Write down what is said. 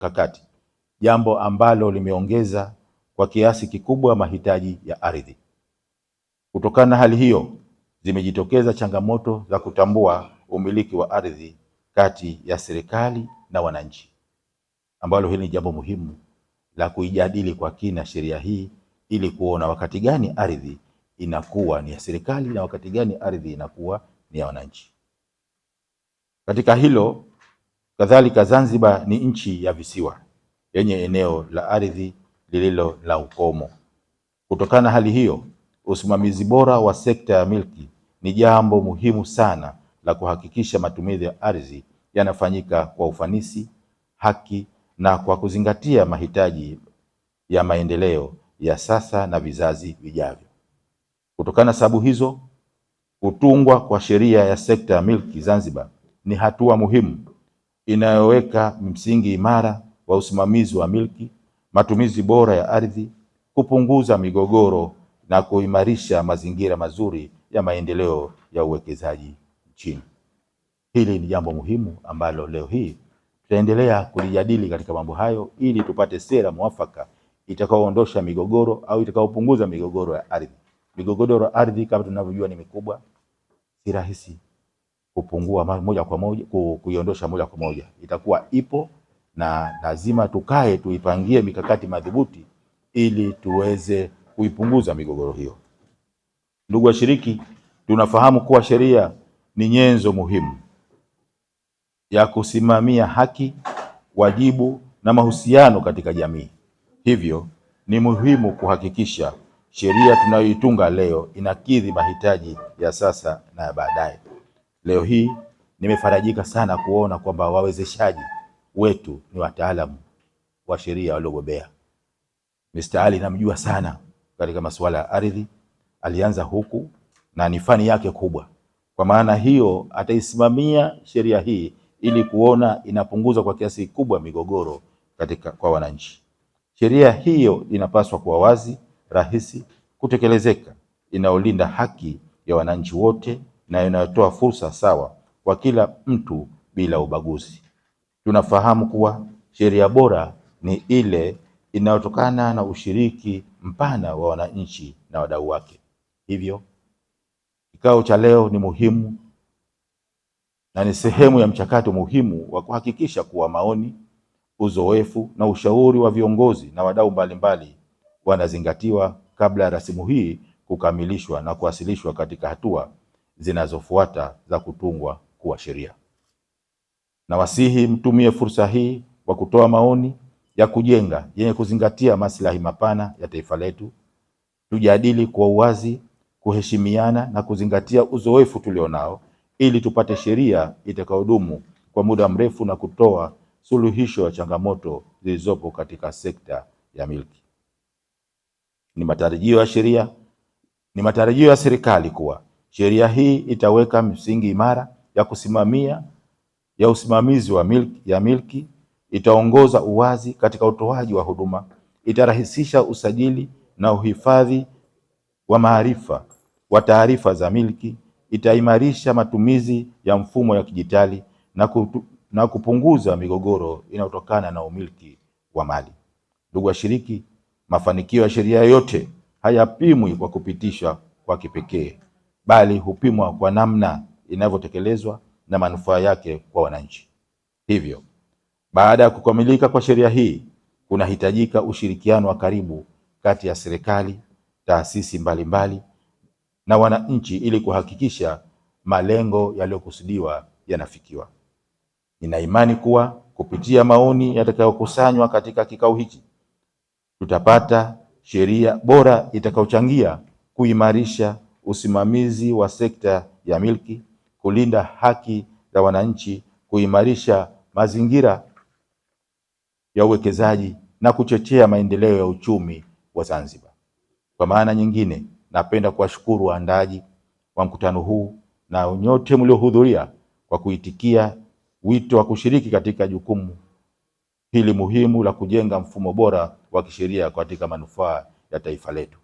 kimkakati, jambo ambalo limeongeza kwa kiasi kikubwa mahitaji ya ardhi. Kutokana na hali hiyo, zimejitokeza changamoto za kutambua umiliki wa ardhi kati ya serikali na wananchi, ambalo hili ni jambo muhimu la kuijadili kwa kina sheria hii ili kuona wakati gani ardhi inakuwa ni ya serikali na wakati gani ardhi inakuwa ni ya wananchi. Katika hilo kadhalika, Zanzibar ni nchi ya visiwa yenye eneo la ardhi lililo la ukomo. Kutokana na hali hiyo, usimamizi bora wa sekta ya milki ni jambo muhimu sana la kuhakikisha matumizi ya ardhi yanafanyika kwa ufanisi, haki na kwa kuzingatia mahitaji ya maendeleo ya sasa na vizazi vijavyo. Kutokana na sababu hizo, kutungwa kwa sheria ya sekta ya milki Zanzibar ni hatua muhimu inayoweka msingi imara wa usimamizi wa milki, matumizi bora ya ardhi, kupunguza migogoro na kuimarisha mazingira mazuri ya maendeleo ya uwekezaji nchini. Hili ni jambo muhimu ambalo leo hii tutaendelea kulijadili katika mambo hayo ili tupate sera mwafaka itakaoondosha migogoro au itakaopunguza migogoro ya ardhi. Migogoro ya ardhi kama tunavyojua ni mikubwa, si rahisi kupungua moja kwa moja, kuiondosha moja kwa moja. Itakuwa ipo na lazima tukae tuipangie mikakati madhubuti ili tuweze kuipunguza migogoro hiyo. Ndugu washiriki, tunafahamu kuwa sheria ni nyenzo muhimu ya kusimamia haki, wajibu na mahusiano katika jamii. Hivyo ni muhimu kuhakikisha sheria tunayoitunga leo inakidhi mahitaji ya sasa na ya baadaye. Leo hii nimefarajika sana kuona kwamba wawezeshaji wetu ni wataalamu wa sheria waliobobea. Mr. Ali namjua sana katika masuala ya ardhi, alianza huku na ni fani yake kubwa. Kwa maana hiyo ataisimamia sheria hii ili kuona inapunguza kwa kiasi kikubwa migogoro kwa wananchi. Sheria hiyo inapaswa kuwa wazi, rahisi kutekelezeka, inayolinda haki ya wananchi wote na inayotoa fursa sawa kwa kila mtu bila ubaguzi. Tunafahamu kuwa sheria bora ni ile inayotokana na ushiriki mpana wa wananchi na wadau wake. Hivyo kikao cha leo ni muhimu na ni sehemu ya mchakato muhimu wa kuhakikisha kuwa maoni, uzoefu na ushauri wa viongozi na wadau mbalimbali wanazingatiwa kabla ya rasimu hii kukamilishwa na kuwasilishwa katika hatua zinazofuata za kutungwa kuwa sheria. Nawasihi mtumie fursa hii kwa kutoa maoni ya kujenga yenye kuzingatia maslahi mapana ya taifa letu. Tujadili kwa uwazi, kuheshimiana na kuzingatia uzoefu tulionao ili tupate sheria itakayodumu kwa muda mrefu na kutoa suluhisho ya changamoto zilizopo katika sekta ya milki. Ni matarajio ya serikali kuwa sheria hii itaweka msingi imara ya usimamizi wa milki, itaongoza uwazi katika utoaji wa huduma, itarahisisha usajili na uhifadhi wa maarifa wa taarifa za milki, itaimarisha matumizi ya mfumo ya kidijitali na kupunguza migogoro inayotokana na umiliki wa mali. Ndugu washiriki, mafanikio ya sheria yote hayapimwi kwa kupitishwa kwa kipekee, bali hupimwa kwa namna inavyotekelezwa na manufaa yake kwa wananchi. Hivyo, baada ya kukamilika kwa sheria hii, kunahitajika ushirikiano wa karibu kati ya serikali, taasisi mbalimbali na wananchi ili kuhakikisha malengo yaliyokusudiwa yanafikiwa. Nina imani kuwa kupitia maoni yatakayokusanywa katika kikao hiki, tutapata sheria bora itakayochangia kuimarisha usimamizi wa sekta ya milki, kulinda haki za wananchi, kuimarisha mazingira ya uwekezaji na kuchochea maendeleo ya uchumi wa Zanzibar. Kwa maana nyingine, napenda kuwashukuru waandaaji wa mkutano huu na nyote mliohudhuria kwa kuitikia wito wa kushiriki katika jukumu hili muhimu la kujenga mfumo bora wa kisheria katika manufaa ya taifa letu.